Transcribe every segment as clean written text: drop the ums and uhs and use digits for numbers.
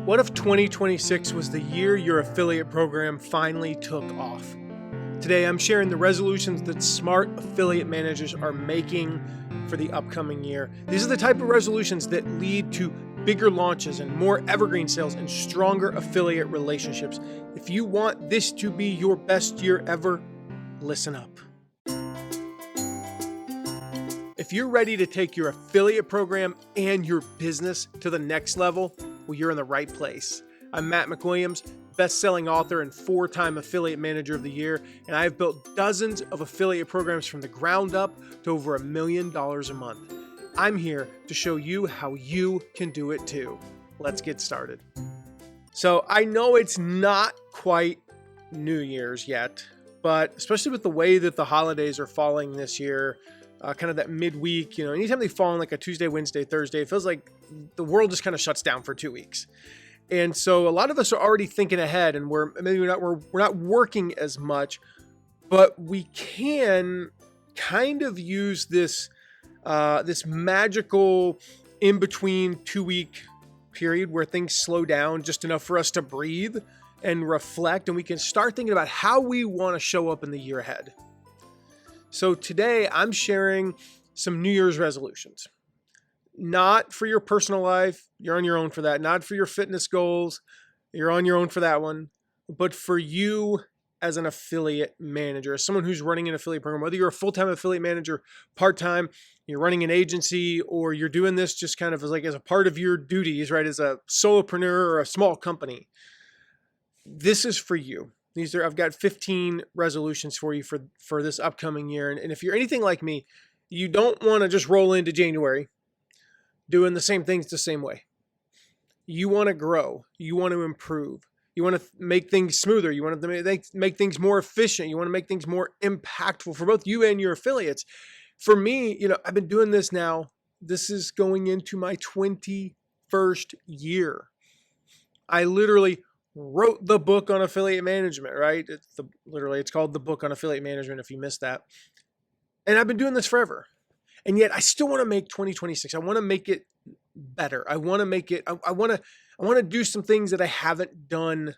What if 2026 was the year your affiliate program finally took off? Today, I'm sharing the resolutions that smart affiliate managers are making for the upcoming year. These are the type of resolutions that lead to bigger launches and more evergreen sales and stronger affiliate relationships. If you want this to be your best year ever, listen up. If you're ready to take your affiliate program and your business to the next level, well, you're in the right place. I'm Matt McWilliams, best-selling author and 4-time affiliate manager of the year, and I've built dozens of affiliate programs from the ground up to over $1 million a month. I'm here to show you how you can do it too. Let's get started. So I know it's not quite New Year's yet, but especially with the way that the holidays are falling this year, kind of that midweek, anytime they fall on like a Tuesday, Wednesday, Thursday, it feels like the world just kind of shuts down for 2 weeks. And so a lot of us are already thinking ahead, and we're not working as much, but we can kind of use this magical in between 2-week period where things slow down just enough for us to breathe and reflect, and we can start thinking about how we want to show up in the year ahead. So today I'm sharing some New Year's resolutions. Not for your personal life, you're on your own for that. Not for your fitness goals, you're on your own for that one. But for you as an affiliate manager, as someone who's running an affiliate program, whether you're a full-time affiliate manager, part-time, you're running an agency, or you're doing this just kind of as a part of your duties, right? As a solopreneur or a small company. This is for you. I've got 15 resolutions for you for this upcoming year. And if you're anything like me, you don't want to just roll into January doing the same things the same way. You want to grow. You want to improve. You want to make things smoother. You want to make things more efficient. You want to make things more impactful for both you and your affiliates. For me, I've been doing this now. This is going into my 21st year. I literally wrote the book on affiliate management, right? It's called The Book on Affiliate Management if you missed that. And I've been doing this forever. And yet I still want to make 2026. I want to make it better. I want to make it, I want to do some things that I haven't done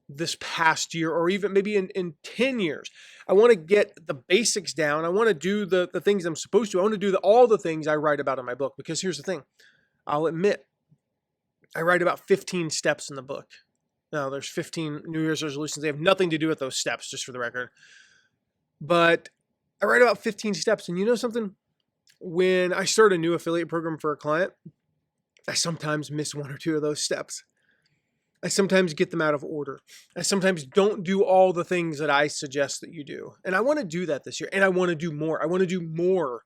this past year, or even maybe in 10 years. I want to get the basics down. I want to do the things I'm supposed to. I want to do all the things I write about in my book, because here's the thing. I'll admit, I write about 15 steps in the book. Now, there's 15 New Year's resolutions. They have nothing to do with those steps, just for the record. But I write about 15 steps. And you know something? When I start a new affiliate program for a client, I sometimes miss 1 or 2 of those steps. I sometimes get them out of order. I sometimes don't do all the things that I suggest that you do. And I want to do that this year. And I want to do more. I want to do more.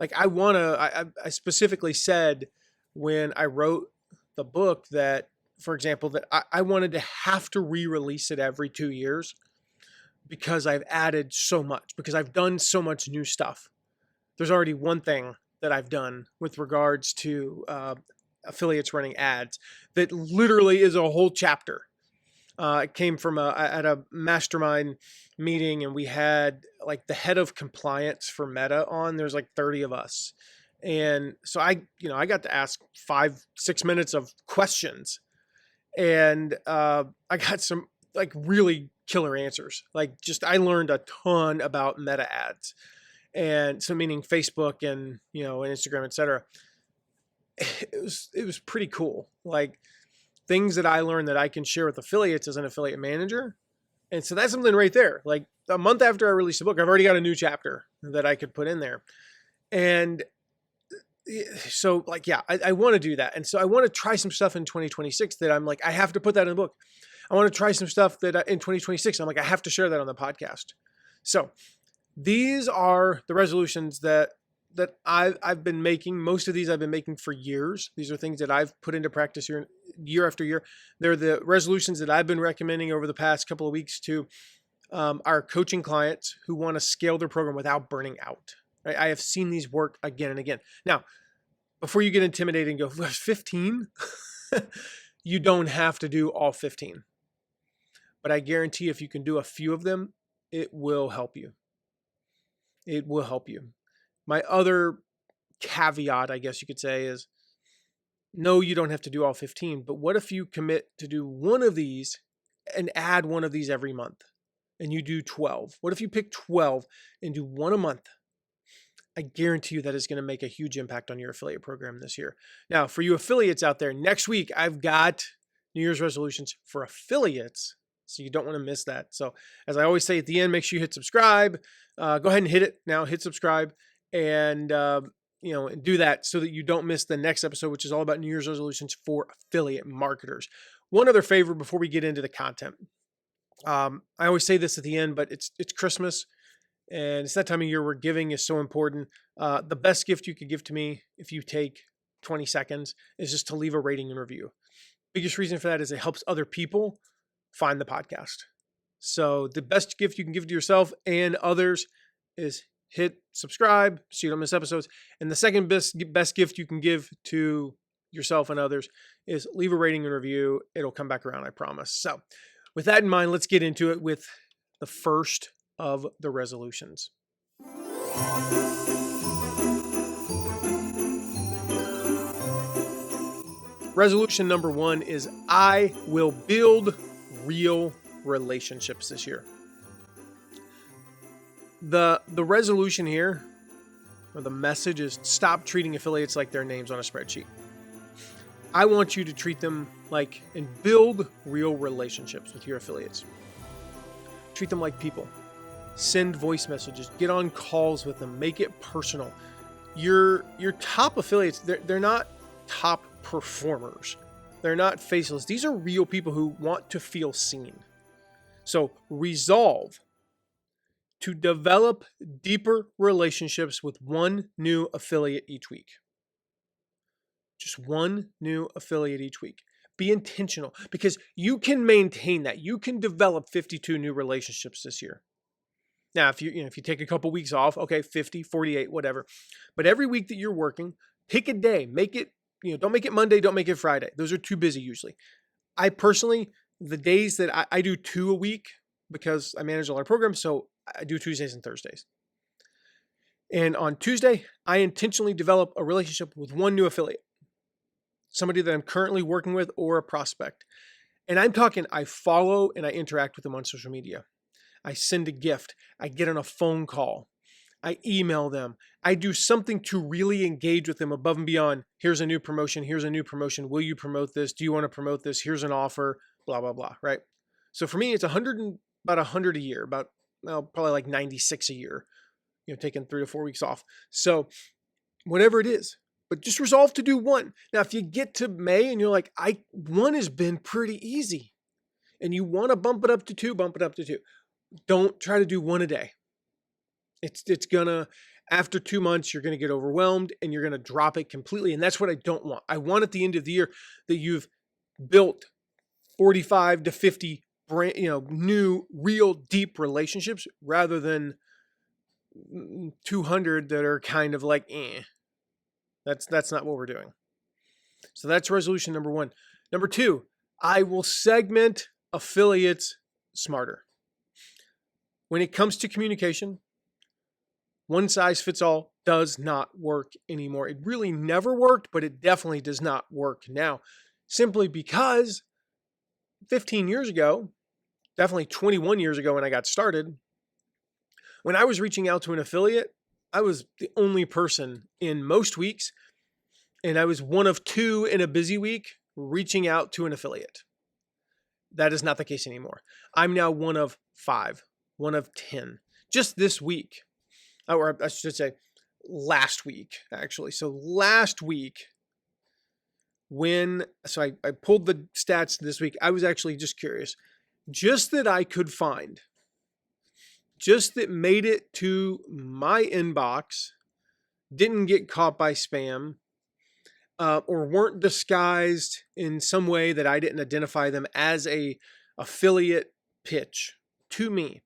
I specifically said when I wrote the book that, for example, that I wanted to have to re-release it every 2 years because I've added so much, because I've done so much new stuff. There's already one thing that I've done with regards to affiliates running ads that literally is a whole chapter. It came from at a mastermind meeting, and we had like the head of compliance for Meta on. There's like 30 of us. And so I got to ask 5-6 minutes of questions. And I got some like really killer answers. I learned a ton about Meta ads, and so meaning Facebook and and Instagram, etc. It was pretty cool. Like things that I learned that I can share with affiliates as an affiliate manager. And so that's something right there. Like a month after I released the book, I've already got a new chapter that I could put in there. And so I want to do that. And so I want to try some stuff in 2026 that I'm like, I have to put that in the book. I want to try some stuff that in 2026, I'm like, I have to share that on the podcast. So these are the resolutions that I've been making. Most of these I've been making for years. These are things that I've put into practice year after year. They're the resolutions that I've been recommending over the past couple of weeks to our coaching clients who want to scale their program without burning out. Right? I have seen these work again and again. Now, before you get intimidated and go, 15? You don't have to do all 15. But I guarantee if you can do a few of them, it will help you. It will help you. My other caveat, I guess you could say, is No, you don't have to do all 15, but what if you commit to do one of these and add one of these every month and you do 12? What if you pick 12 and do one a month? I guarantee you that is going to make a huge impact on your affiliate program this year. Now, for you affiliates out there, next week, I've got New Year's resolutions for affiliates. So you don't want to miss that. So as I always say at the end, make sure you hit subscribe. Go ahead and hit it now, hit subscribe and do that so that you don't miss the next episode, which is all about New Year's resolutions for affiliate marketers. One other favor before we get into the content. I always say this at the end, but it's Christmas. And it's that time of year where giving is so important. The best gift you could give to me, if you take 20 seconds, is just to leave a rating and review. Biggest reason for that is it helps other people find the podcast. So the best gift you can give to yourself and others is hit subscribe so you don't miss episodes. And the second best gift you can give to yourself and others is leave a rating and review. It'll come back around, I promise. So with that in mind, let's get into it with the first of the resolutions. Resolution number 1 is I will build real relationships this year. The resolution here, or the message, is stop treating affiliates like their names on a spreadsheet. I want you to treat them like and build real relationships with your affiliates. Treat them like people. Send voice messages, get on calls with them, make it personal. Your top affiliates, they're not top performers. They're not faceless. These are real people who want to feel seen. So resolve to develop deeper relationships with one new affiliate each week. Just one new affiliate each week. Be intentional because you can maintain that. You can develop 52 new relationships this year. Now, if you take a couple weeks off, okay, 50, 48, whatever. But every week that you're working, pick a day. Make it, don't make it Monday, don't make it Friday. Those are too busy usually. I personally, the days that I do 2 a week because I manage a lot of programs, so I do Tuesdays and Thursdays. And on Tuesday, I intentionally develop a relationship with one new affiliate, somebody that I'm currently working with or a prospect. And I'm talking, I follow and I interact with them on social media. I send a gift. I get on a phone call. I email them. I do something to really engage with them above and beyond. Here's a new promotion. Here's a new promotion. Will you promote this? Do you want to promote this? Here's an offer, blah, blah, blah, right? So for me, it's about 100 a year, probably like 96 a year, taking 3 to 4 weeks off. So whatever it is, but just resolve to do one. Now, if you get to May and you're like, one has been pretty easy and you want to bump it up to 2, bump it up to 2. Don't try to do one a day. It's gonna, after 2 months, you're gonna get overwhelmed and you're gonna drop it completely. And that's what I don't want. I want at the end of the year that you've built 45 to 50 new, real deep relationships rather than 200 that are kind of like, That's not what we're doing. So that's resolution number 1. Number 2, I will segment affiliates smarter. When it comes to communication, one size fits all does not work anymore. It really never worked, but it definitely does not work now. Simply because 15 years ago, definitely 21 years ago when I got started, when I was reaching out to an affiliate, I was the only person in most weeks, and I was one of 2 in a busy week reaching out to an affiliate. That is not the case anymore. I'm now one of 5, one of 10. Just this week, or I should say last week, actually. So last week, I pulled the stats this week. I was actually just curious. Just that I could find, just that made it to my inbox, didn't get caught by spam, or weren't disguised in some way that I didn't identify them as a affiliate pitch to me.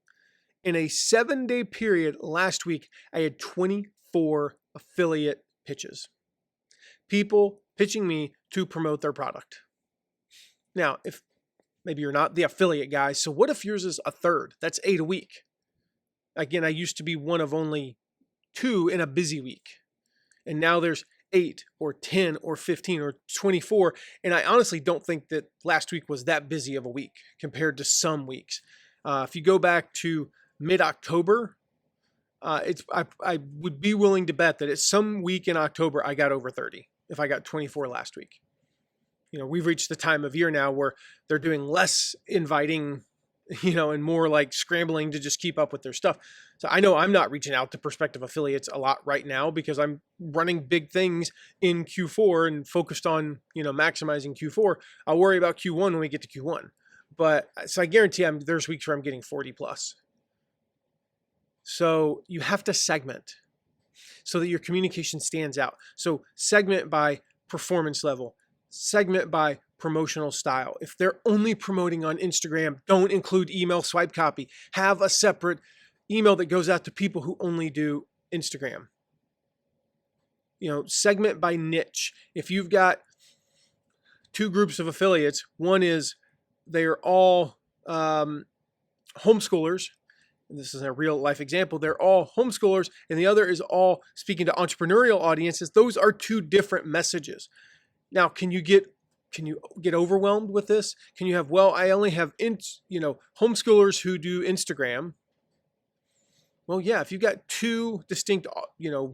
In a 7-day period last week, I had 24 affiliate pitches. People pitching me to promote their product. Now, if maybe you're not the affiliate guy, so what if yours is a third? That's 8 a week. Again, I used to be one of only 2 in a busy week. And now there's 8 or 10 or 15 or 24. And I honestly don't think that last week was that busy of a week compared to some weeks. If you go back to mid-October, I would be willing to bet that at some week in October, I got over 30 if I got 24 last week. We've reached the time of year now where they're doing less inviting, and more like scrambling to just keep up with their stuff. So I know I'm not reaching out to prospective affiliates a lot right now because I'm running big things in Q4 and focused on, maximizing Q4. I'll worry about Q1 when we get to Q1. But so I guarantee there's weeks where I'm getting 40 plus. So you have to segment so that your communication stands out. So segment by performance level, segment by promotional style. If they're only promoting on Instagram, don't include email swipe copy. Have a separate email that goes out to people who only do Instagram. Segment by niche. If you've got two groups of affiliates, one is they're all homeschoolers. And this is a real life example. They're all homeschoolers, and the other is all speaking to entrepreneurial audiences. Those are two different messages. Now, can you get overwhelmed with this? Can you have, I only have homeschoolers who do Instagram. Well, yeah, if you've got two distinct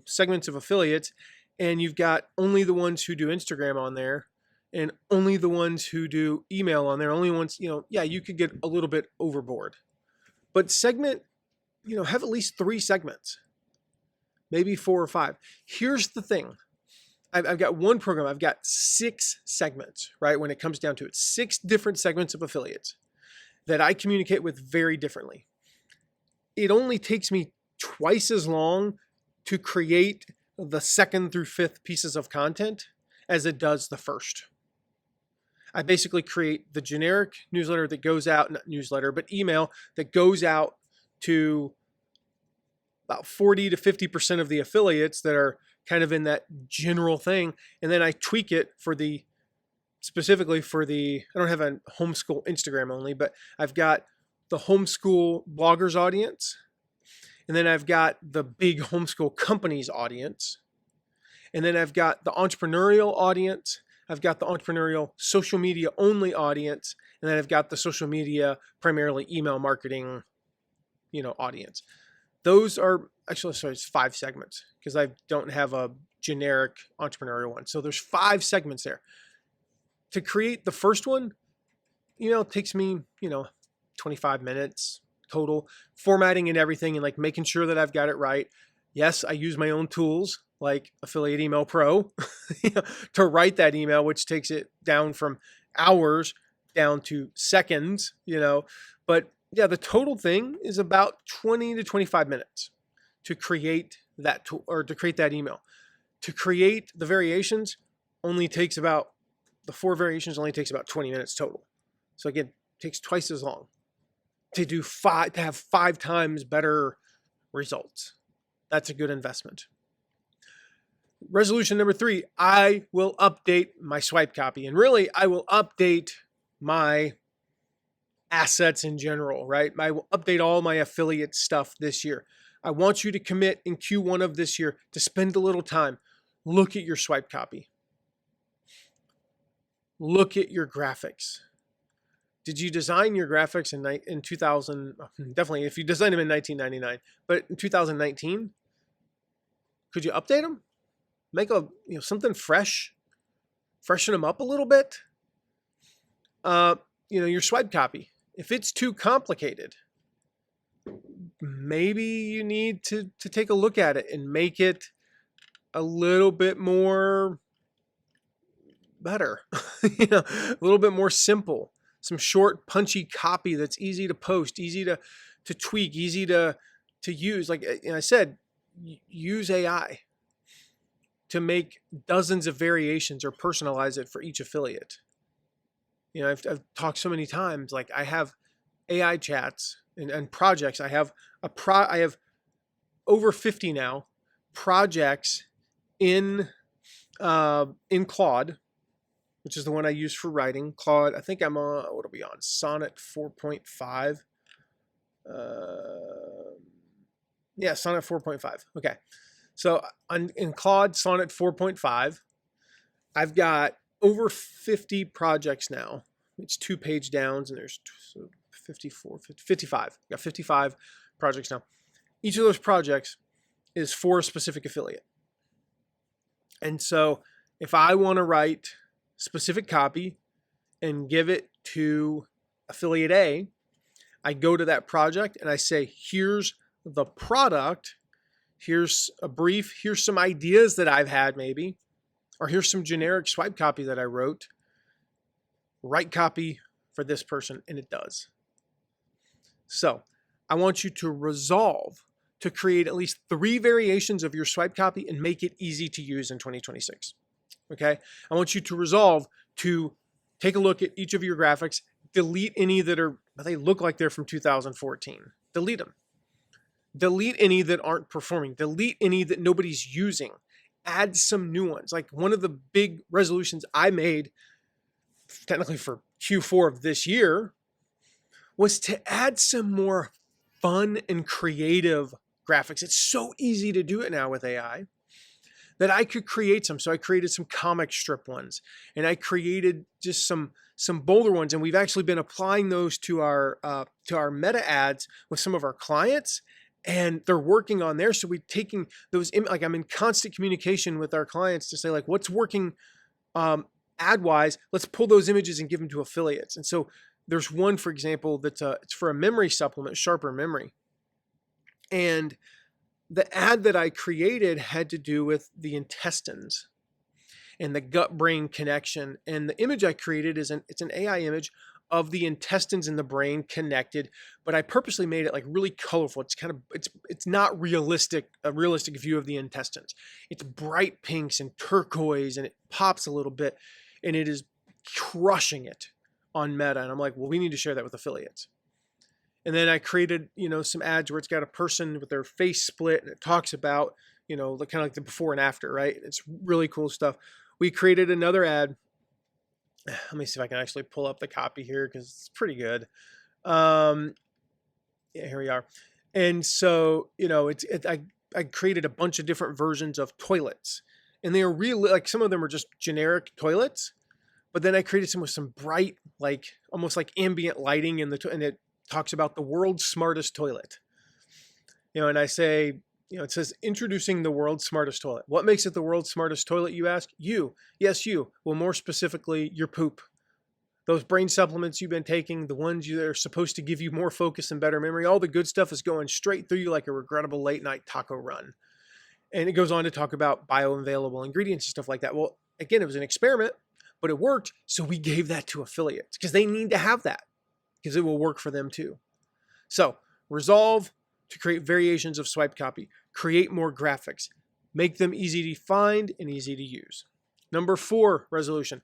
segments of affiliates, and you've got only the ones who do Instagram on there, and only the ones who do email on there, only ones, you could get a little bit overboard. But segment, have at least 3 segments, maybe 4 or 5. Here's the thing. I've got one program. I've got 6 segments, right? When it comes down to it, 6 different segments of affiliates that I communicate with very differently. It only takes me twice as long to create the 2nd through 5th pieces of content as it does the first. I basically create the generic newsletter that goes out, not newsletter, but email that goes out to about 40 to 50% of the affiliates that are kind of in that general thing. And then I tweak it specifically for I don't have a homeschool Instagram only, but I've got the homeschool bloggers audience. And then I've got the big homeschool companies audience. And then I've got the entrepreneurial audience. I've got the entrepreneurial social media only audience, and then I've got the social media, primarily email marketing, audience. Those are it's 5 segments because I don't have a generic entrepreneurial one. So there's 5 segments there. To create the first one, it takes me, 25 minutes total, formatting and everything, and like making sure that I've got it right. Yes, I use my own tools like Affiliate Email Pro to write that email, which takes it down from hours down to seconds, But yeah, the total thing is about 20 to 25 minutes to create that tool or to create that email. To create the variations the 4 variations only takes about 20 minutes total. So again, it takes twice as long to have 5 times better results. That's a good investment. Resolution number 3, I will update my swipe copy. And really, I will update my assets in general, right? I will update all my affiliate stuff this year. I want you to commit in Q1 of this year to spend a little time. Look at your swipe copy. Look at your graphics. Did you design your graphics in 2000? Definitely, if you designed them in 1999, but in 2019, could you update them? Make something fresh, freshen them up a little bit. Your swipe copy. If it's too complicated, maybe you need to take a look at it and make it a little bit more better, a little bit more simple. Some short, punchy copy that's easy to post, easy to tweak, easy to use. Like I said, use AI to make dozens of variations or personalize it for each affiliate. I've talked so many times, like I have AI chats and projects. I have over 50 now projects in Claude, which is the one I use for writing. Claude, I think I'm on, what are we on? Sonnet 4.5. Sonnet 4.5. Okay. So in Claude Sonnet 4.5, I've got over 50 projects now. It's 2 page downs, and there's 54, 55. I've got 55 projects now. Each of those projects is for a specific affiliate. And so if I want to write specific copy and give it to affiliate A, I go to that project and I say, here's the product, here's a brief, here's some ideas that I've had maybe, or here's some generic swipe copy that I wrote. Write copy for this person, and it does. So I want you to resolve to create at least 3 variations of your swipe copy and make it easy to use in 2026. Okay? I want you to resolve to take a look at each of your graphics, delete any that they look like they're from 2014. Delete them. Delete any that aren't performing. Delete any that nobody's using. Add some new ones. Like one of the big resolutions I made, technically for Q4 of this year, was to add some more fun and creative graphics. It's so easy to do it now with AI that I could create some. So I created some comic strip ones, and I created just some bolder ones. And we've actually been applying those to our meta ads with some of our clients, and they're working on there. So we're taking those, like I'm in constant communication with our clients to say like, what's working ad wise, let's pull those images and give them to affiliates. And so there's one, for example, that's it's for a memory supplement, Sharper Memory. And the ad that I created had to do with the intestines and the gut-brain connection. And the image I created it's an AI image of the intestines and the brain connected, but I purposely made it like really colorful. It's kind of, it's not a realistic view of the intestines. It's bright pinks and turquoise, and it pops a little bit, and it is crushing it on Meta. And I'm like, well, we need to share that with affiliates. And then I created, some ads where it's got a person with their face split, and it talks about, the kind of like the before and after, right? It's really cool stuff. We created another ad. Let me see if I can actually pull up the copy here because it's pretty good. Yeah, here we are. And so, I created a bunch of different versions of toilets, and they are really like, some of them are just generic toilets, but then I created some with some bright, like almost like ambient lighting and it talks about the world's smartest toilet. And I say, it says introducing the world's smartest toilet. What makes it the world's smartest toilet, you ask? You. Yes, you. Well, more specifically, your poop. Those brain supplements you've been taking, the ones that are supposed to give you more focus and better memory, all the good stuff is going straight through you like a regrettable late night taco run. And it goes on to talk about bioavailable ingredients and stuff like that. Well, again, it was an experiment, but it worked. So we gave that to affiliates because they need to have that, because it will work for them too. So resolve to create variations of swipe copy, create more graphics, make them easy to find and easy to use. Number 4 resolution,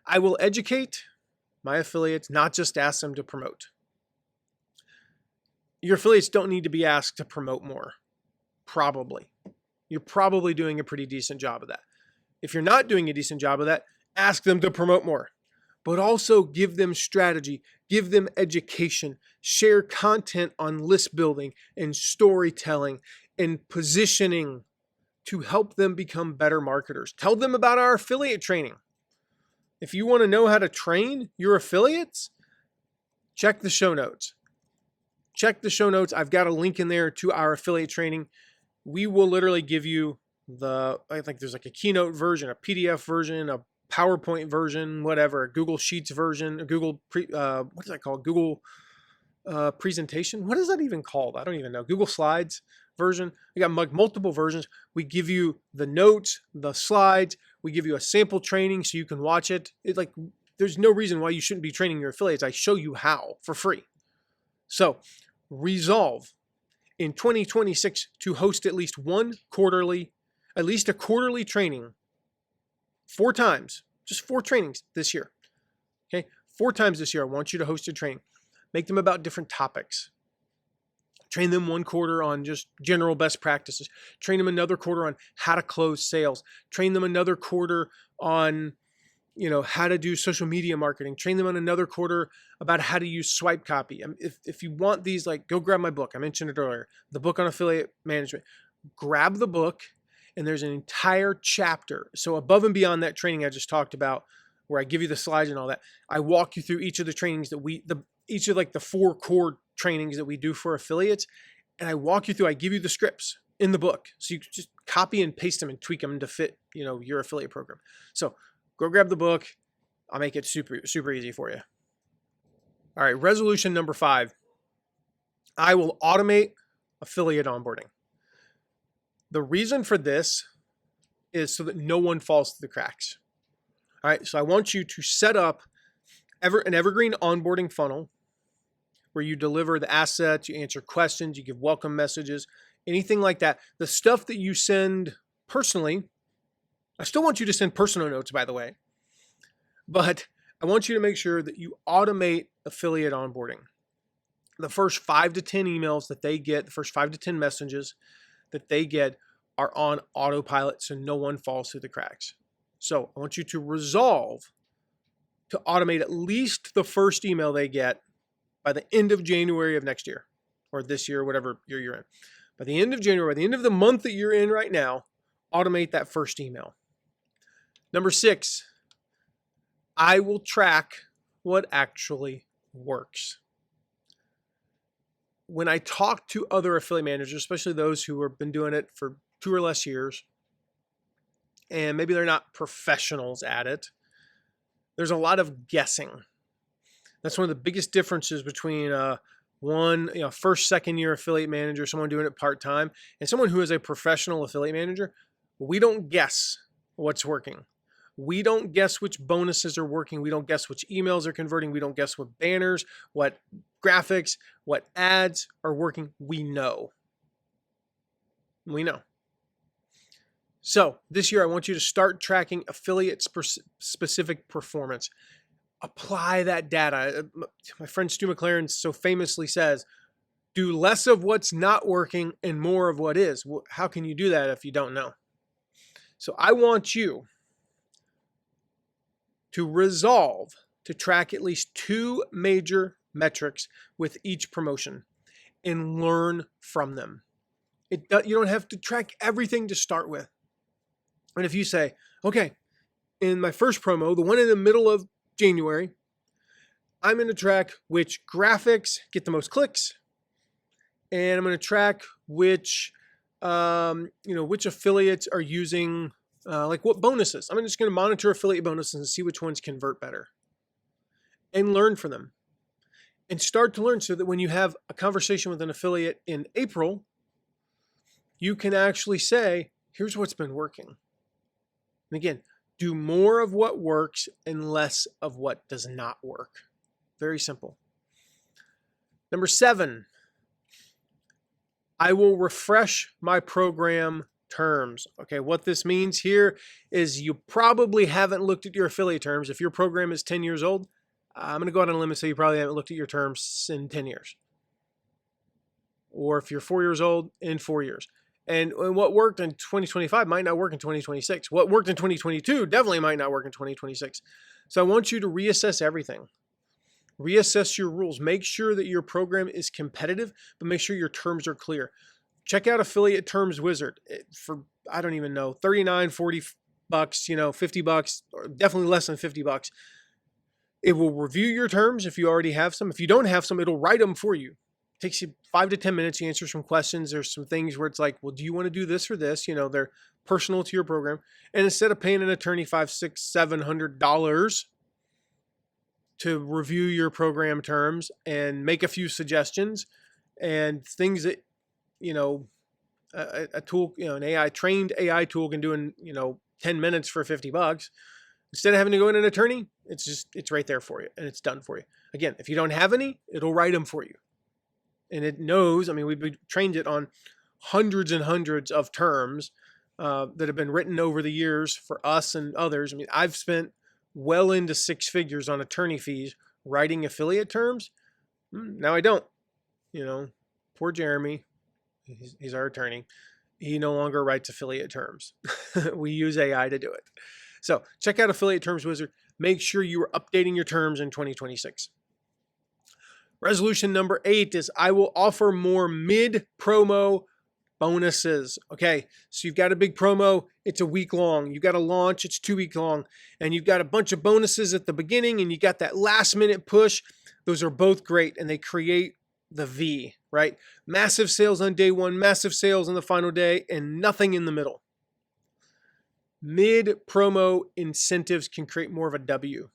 I will educate my affiliates, not just ask them to promote. Your affiliates don't need to be asked to promote more. Probably. You're probably doing a pretty decent job of that. If you're not doing a decent job of that, ask them to promote more. But also give them strategy, give them education, share content on list building and storytelling and positioning to help them become better marketers. Tell them about our affiliate training. If you want to know how to train your affiliates, check the show notes. Check the show notes. I've got a link in there to our affiliate training. We will literally give you I think there's like a Keynote version, a PDF version, a PowerPoint version, whatever, a Google Sheets version, a Google, what is that called? Google presentation? What is that even called? I don't even know. Google Slides version. We got multiple versions. We give you the notes, the slides. We give you a sample training so you can watch it. It's like, there's no reason why you shouldn't be training your affiliates. I show you how for free. So resolve in 2026 to host at least a quarterly training 4 times, just 4 trainings this year. Okay, 4 times this year, I want you to host a training. Make them about different topics. Train them 1 quarter on just general best practices. Train them another quarter on how to close sales. Train them another quarter on, how to do social media marketing. Train them on another quarter about how to use swipe copy. If you want these, like, go grab my book. I mentioned it earlier, the book on affiliate management. Grab the book and there's an entire chapter. So above and beyond that training I just talked about, where I give you the slides and all that, I walk you through each of the trainings that each of like the 4 core trainings that we do for affiliates. And I walk you through, I give you the scripts in the book. So you can just copy and paste them and tweak them to fit, your affiliate program. So go grab the book. I'll make it super, super easy for you. All right. Resolution number 5. I will automate affiliate onboarding. The reason for this is so that no one falls through the cracks. All right. So I want you to set up an evergreen onboarding funnel where you deliver the assets, you answer questions, you give welcome messages, anything like that. The stuff that you send personally, I still want you to send personal notes, by the way, but I want you to make sure that you automate affiliate onboarding. The first 5 to 10 emails that they get, the first 5 to 10 messages that they get are on autopilot so no one falls through the cracks. So I want you to resolve to automate at least the first email they get by the end of January of next year, or this year, whatever year you're in. By the end of January, by the end of the month that you're in right now, automate that first email. Number 6, I will track what actually works. When I talk to other affiliate managers, especially those who have been doing it for 2 or less years, and maybe they're not professionals at it, there's a lot of guessing. That's one of the biggest differences between first, second year affiliate manager, someone doing it part-time, and someone who is a professional affiliate manager. We don't guess what's working. We don't guess which bonuses are working. We don't guess which emails are converting. We don't guess what banners, what graphics, what ads are working. We know. We know. So this year, I want you to start tracking affiliate specific performance. Apply that data. My friend Stu McLaren so famously says, do less of what's not working and more of what is. How can you do that if you don't know? So I want you to resolve to track at least 2 major metrics with each promotion and learn from them. You don't have to track everything to start with. And if you say, okay, in my first promo, the one in the middle of January, I'm going to track which graphics get the most clicks, and I'm going to track which affiliates are using what bonuses. I'm just going to monitor affiliate bonuses and see which ones convert better, and learn from them, and start to learn so that when you have a conversation with an affiliate in April, you can actually say, here's what's been working. And again, do more of what works and less of what does not work. Very simple. Number 7, I will refresh my program terms. Okay, what this means here is you probably haven't looked at your affiliate terms. If your program is 10 years old, I'm going to go out on a limb and say you probably haven't looked at your terms in 10 years. Or if you're 4 years old, in 4 years. And what worked in 2025 might not work in 2026. What worked in 2022 definitely might not work in 2026. So I want you to reassess everything. Reassess your rules. Make sure that your program is competitive, but make sure your terms are clear. Check out Affiliate Terms Wizard for, I don't even know, $39, $40, $50, or definitely less than $50. It will review your terms if you already have some. If you don't have some, it'll write them for you. It takes you 5 to 10 minutes. You answer some questions. There's some things where it's like, well, do you want to do this or this? They're personal to your program. And instead of paying an attorney $500, $600, $700 to review your program terms and make a few suggestions and things that, a tool, an trained AI tool can do in, 10 minutes for $50. Instead of having to go in an attorney, it's right there for you and it's done for you. Again, if you don't have any, it'll write them for you. And it knows, we've trained it on hundreds and hundreds of terms that have been written over the years for us and others. I've spent well into 6 figures on attorney fees writing affiliate terms. Now I don't. Poor Jeremy, he's our attorney. He no longer writes affiliate terms. We use AI to do it. So check out Affiliate Terms Wizard. Make sure you are updating your terms in 2026. Resolution number 8 is I will offer more mid-promo Bonuses. Okay, so you've got a big promo, it's a week long. You got a launch, it's 2 week long. And you've got a bunch of bonuses at the beginning and you got that last minute push. Those are both great and they create the V, right? Massive sales on day one, massive sales on the final day, and nothing in the middle. Mid promo incentives can create more of a W.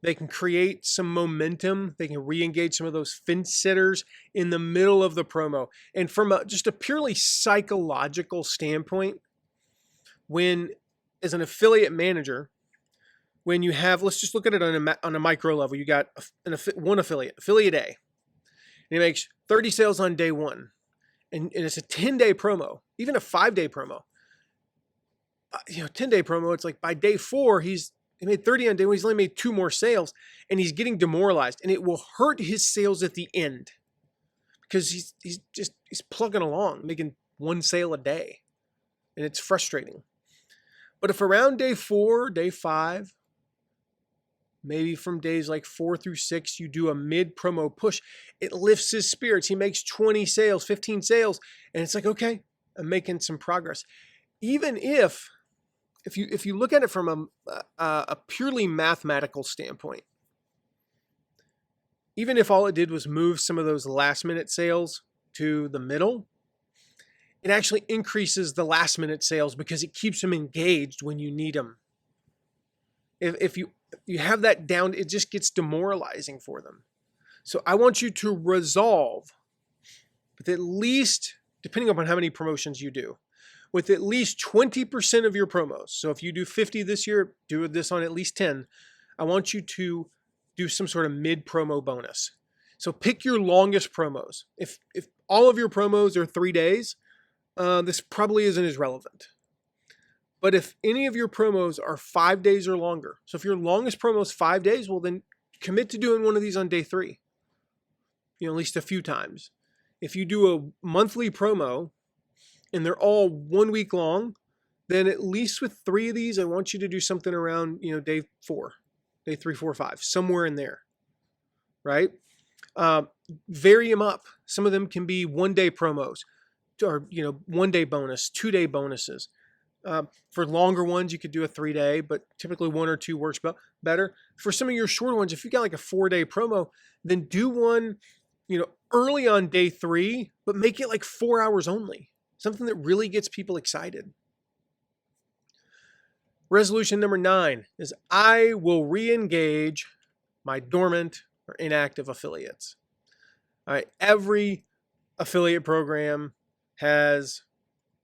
They can create some momentum. They can re-engage some of those fence sitters in the middle of the promo. And from just a purely psychological standpoint, when, as an affiliate manager, when you have, let's just look at it on a micro level. You got one affiliate A, and he makes 30 sales on day one, and it's a 10-day promo, even a 5-day promo. 10-day promo, it's like by day 4, he made 30 on day 1. He's only made 2 more sales, and he's getting demoralized, and it will hurt his sales at the end because he's plugging along, making 1 sale a day, and it's frustrating. But if around day 4, day 5, maybe from days like 4 through 6, you do a mid-promo push, it lifts his spirits. He makes 20 sales, 15 sales, and it's like, okay, I'm making some progress. Even if you look at it from a purely mathematical standpoint, even if all it did was move some of those last-minute sales to the middle, it actually increases the last-minute sales because it keeps them engaged when you need them. If you have that down, it just gets demoralizing for them. So I want you to resolve with at least, depending upon how many promotions you do, with at least 20% of your promos. So if you do 50 this year, do this on at least 10. I want you to do some sort of mid-promo bonus. So pick your longest promos. If all of your promos are 3 days, this probably isn't as relevant. But if any of your promos are 5 days or longer, so if your longest promo is 5 days, well then commit to doing one of these on day 3. At least a few times. If you do a monthly promo and they're all 1 week long, then at least with 3 of these, I want you to do something around, day 4, day 3, 4, 5, somewhere in there, right? Vary them up. Some of them can be 1-day promos or, 1-day bonus, 2-day bonuses. For longer ones, you could do a 3-day, but typically 1 or 2 works better. For some of your shorter ones, if you got like a 4-day promo, then do one, early on day 3, but make it like 4 hours only. Something that really gets people excited. Resolution number 9 is I will re-engage my dormant or inactive affiliates. All right, every affiliate program has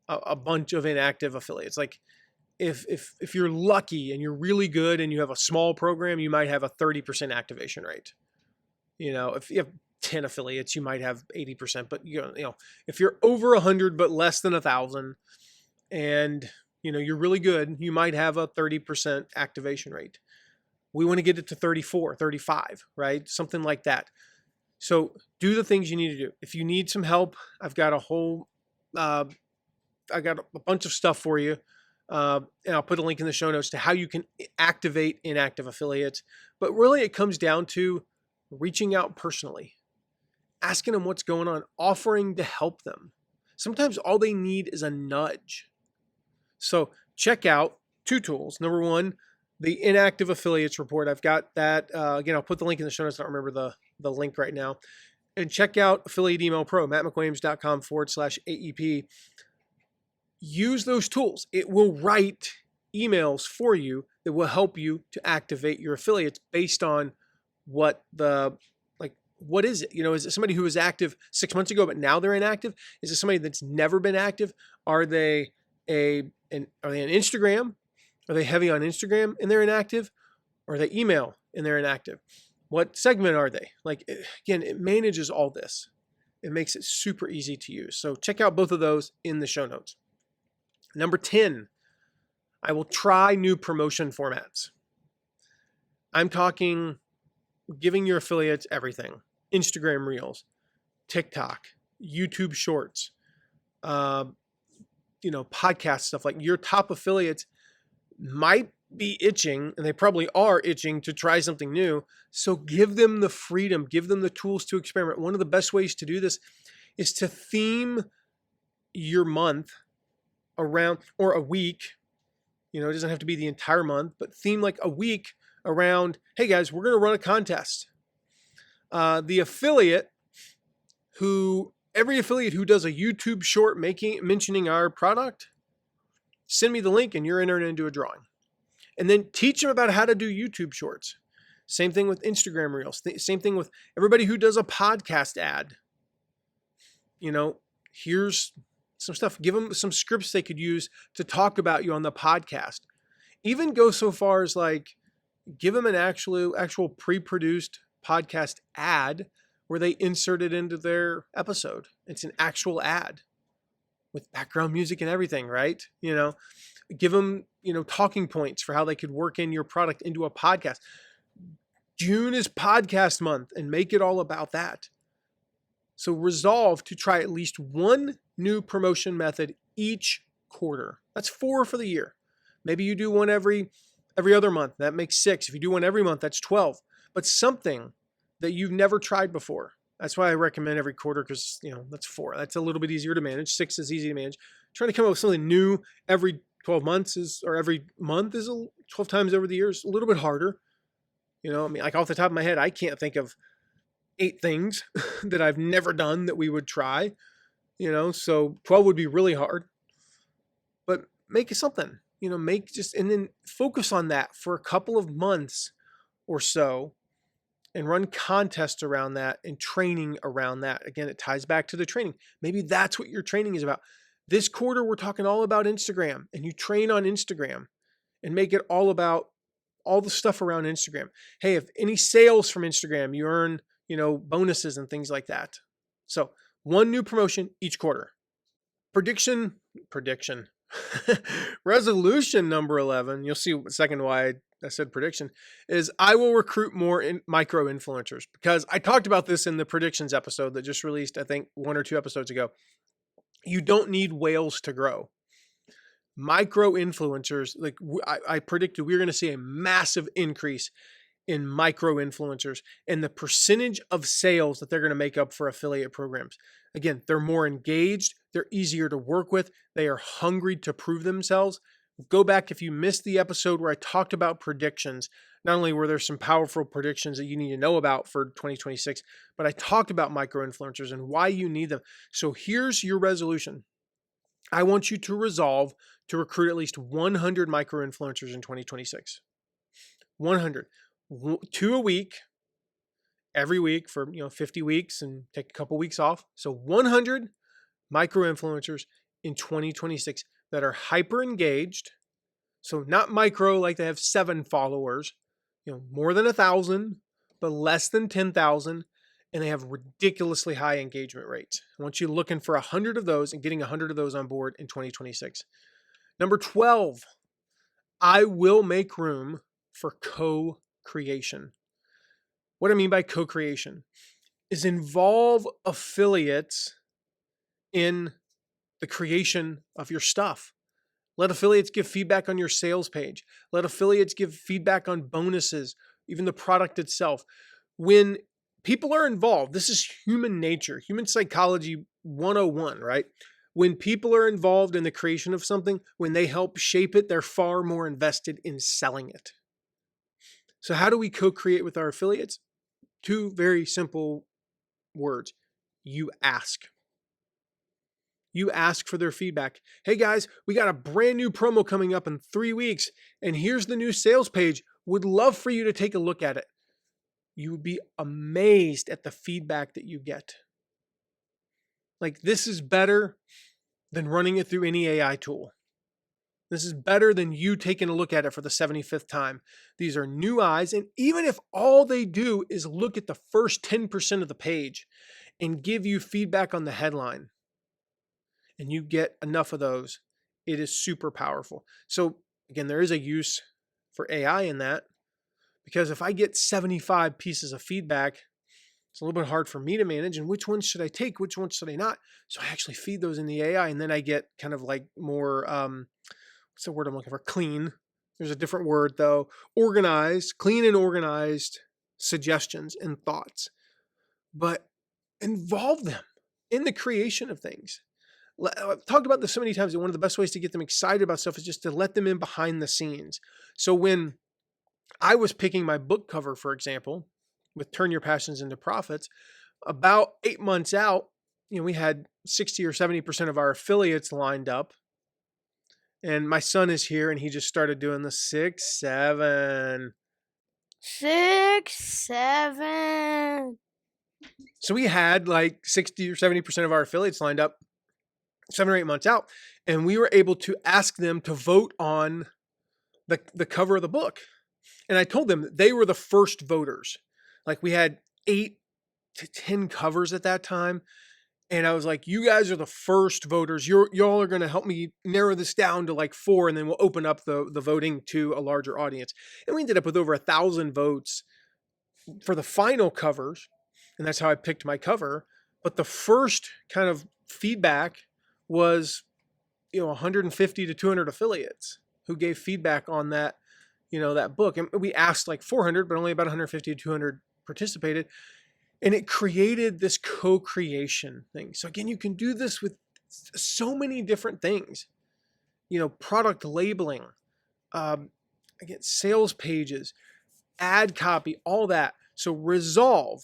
a bunch of inactive affiliates. Like if you're lucky and you're really good and you have a small program, you might have a 30% activation rate. If you have 10 affiliates, you might have 80%, but if you're over 100 but less than 1,000 and you're really good, you might have a 30% activation rate. We want to get it to 34, 35, right? Something like that. So do the things you need to do. If you need some help, I've got I got a bunch of stuff for you. And I'll put a link in the show notes to how you can activate inactive affiliates. But really it comes down to reaching out personally, asking them what's going on, offering to help them. Sometimes all they need is a nudge. So check out 2 tools. Number 1, the inactive affiliates report. I've got that. Again, I'll put the link in the show notes. I don't remember the link right now. And check out Affiliate Email Pro, mattmcwilliams.com/AEP. Use those tools. It will write emails for you that will help you to activate your affiliates based on what is it? Is it somebody who was active 6 months ago, but now they're inactive? Is it somebody that's never been active? Are they on Instagram? Are they heavy on Instagram and they're inactive? Or are they email and they're inactive? What segment are they? Again, it manages all this. It makes it super easy to use. So check out both of those in the show notes. Number 10, I will try new promotion formats. I'm talking giving your affiliates everything. Instagram Reels, TikTok, YouTube Shorts, podcast stuff. Like your top affiliates might be itching, and they probably are itching to try something new. So give them the freedom, give them the tools to experiment. One of the best ways to do this is to theme your month around, or a week, it doesn't have to be the entire month, but theme like a week around, hey guys, we're going to run a contest. The affiliate every affiliate who does a YouTube short mentioning our product, send me the link and you're entered into a drawing. And then teach them about how to do YouTube shorts. Same thing with Instagram Reels. Same thing with everybody who does a podcast ad. Here's some stuff. Give them some scripts they could use to talk about you on the podcast. Even go so far as like give them an actual pre-produced podcast ad where they insert it into their episode. It's an actual ad with background music and everything, right? Give them, talking points for how they could work in your product into a podcast. June is podcast month and make it all about that. So resolve to try at least one new promotion method each quarter. That's 4 for the year. Maybe you do one every other month. That makes 6. If you do one every month, that's 12. But something that you've never tried before. That's why I recommend every quarter, because that's 4. That's a little bit easier to manage. 6 is easy to manage. Trying to come up with something new every 12 months or every month is 12 times over the years, a little bit harder. Like off the top of my head, I can't think of 8 things that I've never done that we would try. So 12 would be really hard. But make it something. And then focus on that for a couple of months or so and run contests around that and training around that. Again, it ties back to the training. Maybe that's what your training is about. This quarter, we're talking all about Instagram, and you train on Instagram and make it all about all the stuff around Instagram. Hey, if any sales from Instagram, you earn, bonuses and things like that. So 1 new promotion each quarter. Prediction. Resolution number 11, you'll see a second why I said prediction, is I will recruit more micro influencers, because I talked about this in the predictions episode that just released, I think 1 or 2 episodes ago. You don't need whales to grow. Micro influencers, like I predicted, we're going to see a massive increase in micro influencers and the percentage of sales that they're going to make up for affiliate programs. Again, they're more engaged. They're easier to work with. They are hungry to prove themselves. Go back if you missed the episode where I talked about predictions. Not only were there some powerful predictions that you need to know about for 2026, but I talked about micro influencers and why you need them. So here's your resolution. I want you to resolve to recruit at least 100 micro influencers in 2026. 100. 2 a week, every week for 50 weeks, and take a couple weeks off. So 100 micro influencers in 2026 that are hyper engaged. So not micro like they have 7 followers, more than 1,000, but less than 10,000, and they have ridiculously high engagement rates. I want you looking for 100 of those and getting 100 of those on board in 2026. Number 12, I will make room for co-creation. What I mean by co-creation is involve affiliates in the creation of your stuff. Let affiliates give feedback on your sales page. Let affiliates give feedback on bonuses, even the product itself. When people are involved, this is human nature, human psychology 101, right? When people are involved in the creation of something, when they help shape it, they're far more invested in selling it. So how do we co-create with our affiliates? 2 very simple words. You ask. You ask for their feedback. Hey guys, we got a brand new promo coming up in 3 weeks, and here's the new sales page. Would love for you to take a look at it. You would be amazed at the feedback that you get. Like, this is better than running it through any AI tool. This is better than you taking a look at it for the 75th time. These are new eyes, and even if all they do is look at the first 10% of the page and give you feedback on the headline, and you get enough of those, it is super powerful. So again, there is a use for AI in that, because if I get 75 pieces of feedback, it's a little bit hard for me to manage. And which ones should I take? Which ones should I not? So I actually feed those in the AI, and then I get kind of like more, what's the word I'm looking for? Clean. There's a different word though. Organized, clean and organized suggestions and thoughts. But involve them in the creation of things. I've talked about this so many times, and one of the best ways to get them excited about stuff is just to let them in behind the scenes. So when I was picking my book cover, for example, with Turn Your Passions into Profits, about 8 months out, we had 60 or 70% of our affiliates lined up. And my son is here, and he just started doing the 6, 7. 6, 7. So we had like 60 or 70% of our affiliates lined up 7 or 8 months out. And we were able to ask them to vote on the cover of the book. And I told them that they were the first voters. Like we had 8 to 10 covers at that time. And I was like, you guys are the first voters. Y'all are going to help me narrow this down to like 4, and then we'll open up the voting to a larger audience. And we ended up with over 1,000 votes for the final covers. And that's how I picked my cover. But the first kind of feedback was, 150 to 200 affiliates who gave feedback on that, that book. And we asked like 400, but only about 150 to 200 participated. And it created this co-creation thing. So again, you can do this with so many different things, product labeling, again, sales pages, ad copy, all that. So resolve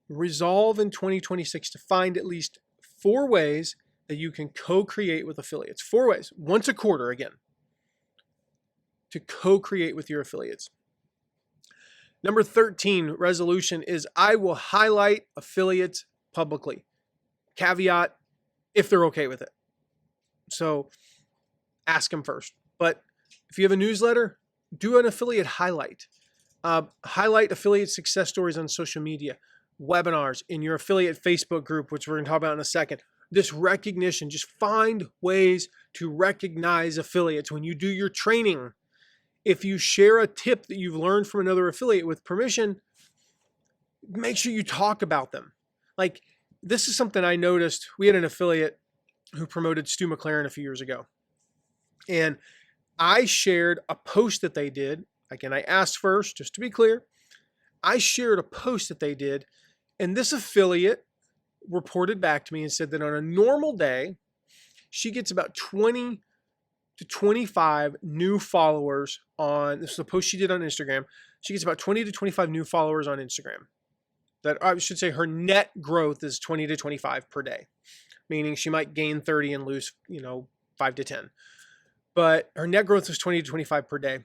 in 2026 to find at least 4 ways that you can co-create with affiliates. 4 ways, once a quarter again, to co-create with your affiliates. Number 13 resolution is I will highlight affiliates publicly. Caveat, if they're okay with it. So ask them first. But if you have a newsletter, do an affiliate highlight. Highlight affiliate success stories on social media, webinars, in your affiliate Facebook group, which we're going to talk about in a second. This recognition, just find ways to recognize affiliates. When you do your training, if you share a tip that you've learned from another affiliate with permission, make sure you talk about them. Like, this is something I noticed. We had an affiliate who promoted Stu McLaren a few years ago. And I shared a post that they did. Again, I asked first, just to be clear. I shared a post that they did. And this affiliate reported back to me and said that on a normal day, she gets about 20 to 25 new followers on, this is a post she did on Instagram. She gets about 20 to 25 new followers on Instagram. That, I should say, her net growth is 20 to 25 per day, meaning she might gain 30 and lose, 5 to 10. But her net growth is 20 to 25 per day.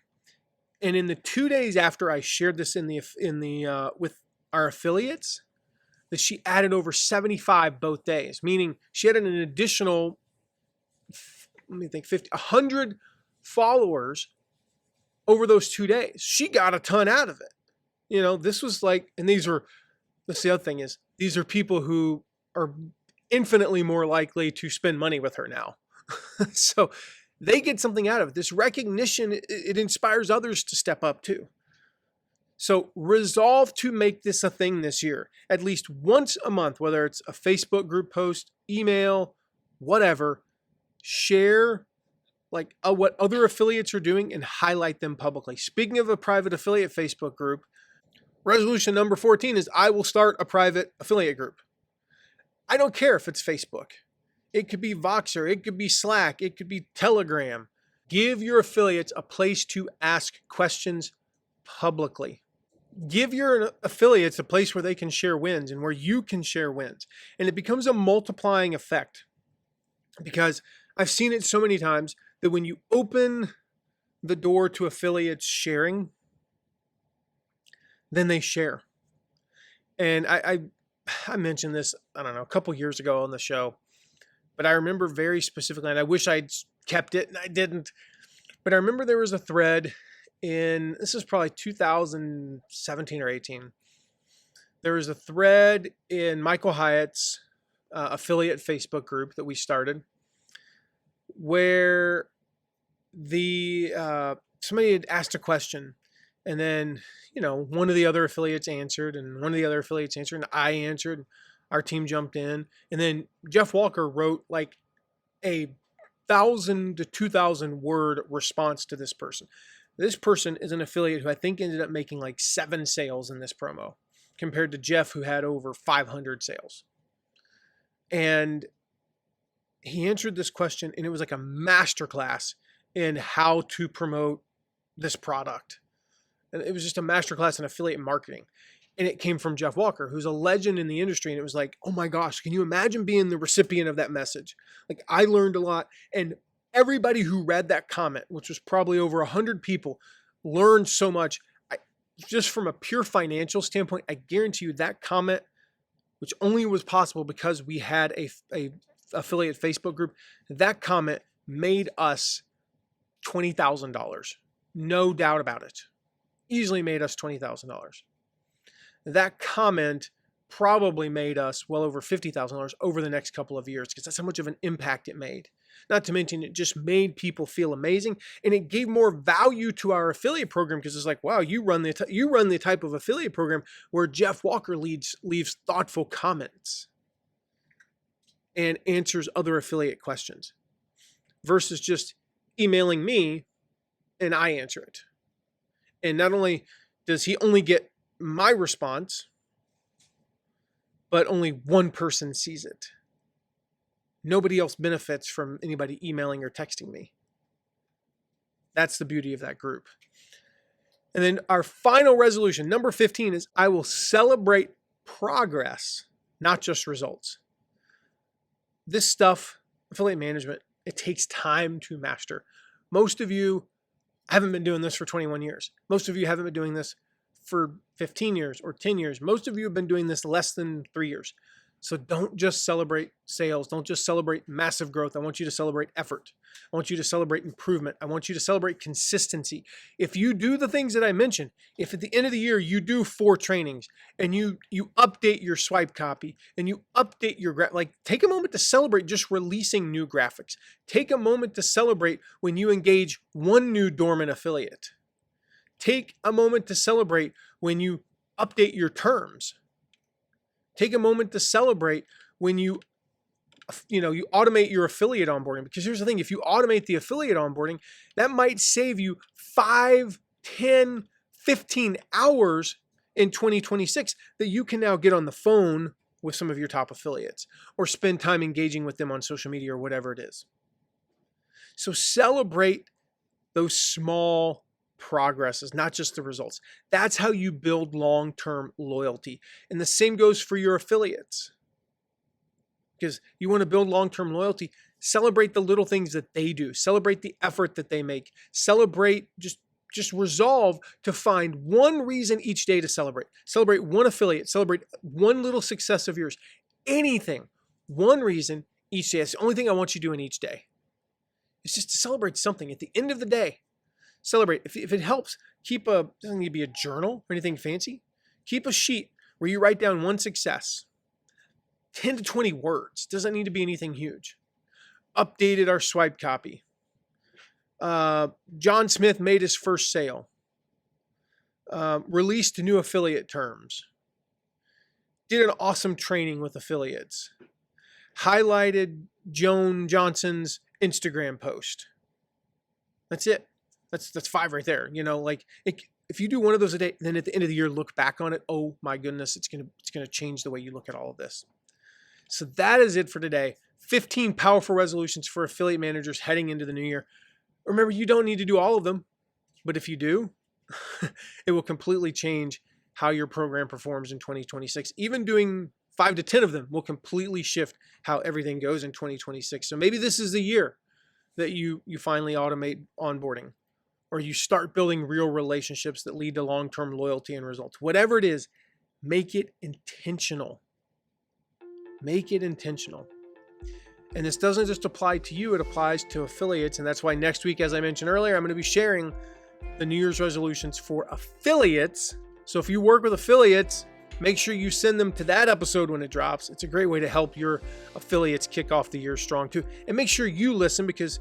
And in the 2 days after I shared this with our affiliates, that she added over 75 both days, meaning she added an additional 100 followers over those 2 days. She got a ton out of it. This was like, and that's the other thing is, these are people who are infinitely more likely to spend money with her now. So they get something out of it. This recognition, it inspires others to step up too. So resolve to make this a thing this year, at least once a month, whether it's a Facebook group post, email, whatever. Share what other affiliates are doing and highlight them publicly. Speaking of a private affiliate Facebook group, resolution number 14 is I will start a private affiliate group. I don't care if it's Facebook. It could be Voxer, it could be Slack, it could be Telegram. Give your affiliates a place to ask questions publicly. Give your affiliates a place where they can share wins and where you can share wins. And it becomes a multiplying effect, because I've seen it so many times that when you open the door to affiliates sharing, then they share. And I mentioned this, I don't know, a couple years ago on the show, but I remember very specifically, and I wish I'd kept it and I didn't, but I remember there was a thread this is probably 2017 or 18. There was a thread in Michael Hyatt's affiliate Facebook group that we started, where somebody had asked a question, and then one of the other affiliates answered, and one of the other affiliates answered, and I answered. Our team jumped in, and then Jeff Walker wrote like a 1,000 to 2,000 word response to this person. This person is an affiliate who I think ended up making like 7 sales in this promo, compared to Jeff, who had over 500 sales. And he answered this question, and it was like a masterclass in how to promote this product. And it was just a masterclass in affiliate marketing. And it came from Jeff Walker, who's a legend in the industry. And it was like, oh my gosh, can you imagine being the recipient of that message? Like, I learned a lot. And everybody who read that comment, which was probably over 100 people, learned so much. Just from a pure financial standpoint, I guarantee you that comment, which only was possible because we had a affiliate Facebook group, that comment made us $20,000. No doubt about it. Easily made us $20,000. That comment probably made us well over $50,000 over the next couple of years, because that's how much of an impact it made. Not to mention, it just made people feel amazing, and it gave more value to our affiliate program, because it's like, wow, you run the type of affiliate program where Jeff Walker leaves thoughtful comments and answers other affiliate questions versus just emailing me and I answer it. And not only does he only get my response, but only one person sees it. Nobody else benefits from anybody emailing or texting me. That's the beauty of that group. And then our final resolution, number 15, is I will celebrate progress, not just results. This stuff, affiliate management, it takes time to master. Most of you haven't been doing this for 21 years. Most of you haven't been doing this for 15 years or 10 years. Most of you have been doing this less than 3 years. So don't just celebrate sales. Don't just celebrate massive growth. I want you to celebrate effort. I want you to celebrate improvement. I want you to celebrate consistency. If you do the things that I mentioned, if at the end of the year you do 4 trainings and you update your swipe copy and you update your take a moment to celebrate just releasing new graphics. Take a moment to celebrate when you engage one new dormant affiliate. Take a moment to celebrate when you update your terms. Take a moment to celebrate when you automate your affiliate onboarding. Because here's the thing, if you automate the affiliate onboarding, that might save you 5, 10, 15 hours in 2026 that you can now get on the phone with some of your top affiliates or spend time engaging with them on social media or whatever it is. So celebrate those small progresses, not just the results. That's how you build long-term loyalty. And the same goes for your affiliates. Because you want to build long-term loyalty, celebrate the little things that they do. Celebrate the effort that they make. Celebrate, just resolve to find one reason each day to celebrate. Celebrate one affiliate. Celebrate one little success of yours. Anything. One reason each day. That's the only thing I want you doing each day. It's just to celebrate something at the end of the day. Celebrate. If it helps, doesn't need to be a journal or anything fancy. Keep a sheet where you write down one success. 10 to 20 words. Doesn't need to be anything huge. Updated our swipe copy. John Smith made his first sale. Released new affiliate terms. Did an awesome training with affiliates. Highlighted Joan Johnson's Instagram post. That's it. That's 5 right there. If you do one of those a day, then at the end of the year, look back on it. Oh my goodness, it's gonna change the way you look at all of this. So that is it for today. 15 powerful resolutions for affiliate managers heading into the new year. Remember, you don't need to do all of them, but if you do, it will completely change how your program performs in 2026. Even doing 5 to 10 of them will completely shift how everything goes in 2026. So maybe this is the year that you finally automate onboarding, or you start building real relationships that lead to long-term loyalty and results. Whatever it is, make it intentional. Make it intentional. And this doesn't just apply to you, it applies to affiliates. And that's why next week, as I mentioned earlier, I'm going to be sharing the New Year's resolutions for affiliates. So if you work with affiliates, make sure you send them to that episode when it drops. It's a great way to help your affiliates kick off the year strong too. And make sure you listen, because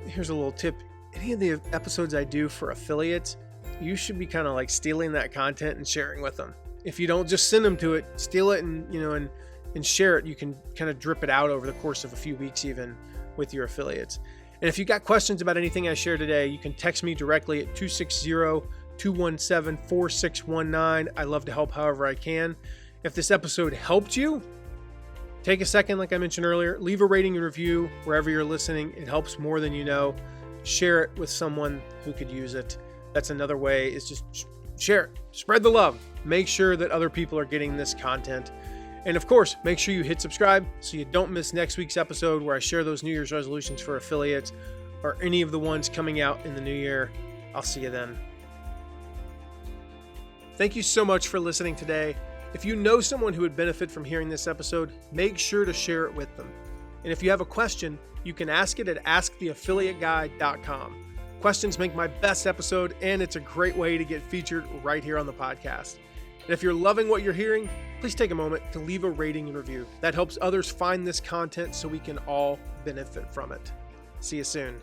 here's a little tip. Any of the episodes I do for affiliates, you should be kind of like stealing that content and sharing with them. If you don't just send them to it, steal it and share it. You can kind of drip it out over the course of a few weeks even with your affiliates. And if you got questions about anything I shared today, you can text me directly at 260-217-4619. I love to help however I can. If this episode helped you, Take a second, like I mentioned earlier, leave a rating and review wherever you're listening. It helps more than you know. Share it with someone who could use it. That's another way, is just share it. Spread the love. Make sure that other people are getting this content. And of course, make sure you hit subscribe so you don't miss next week's episode where I share those New Year's resolutions for affiliates or any of the ones coming out in the new year. I'll see you then. Thank you so much for listening today. If you know someone who would benefit from hearing this episode, make sure to share it with them. And if you have a question, you can ask it at asktheaffiliateguy.com. Questions make my best episode, and it's a great way to get featured right here on the podcast. And if you're loving what you're hearing, please take a moment to leave a rating and review. That helps others find this content so we can all benefit from it. See you soon.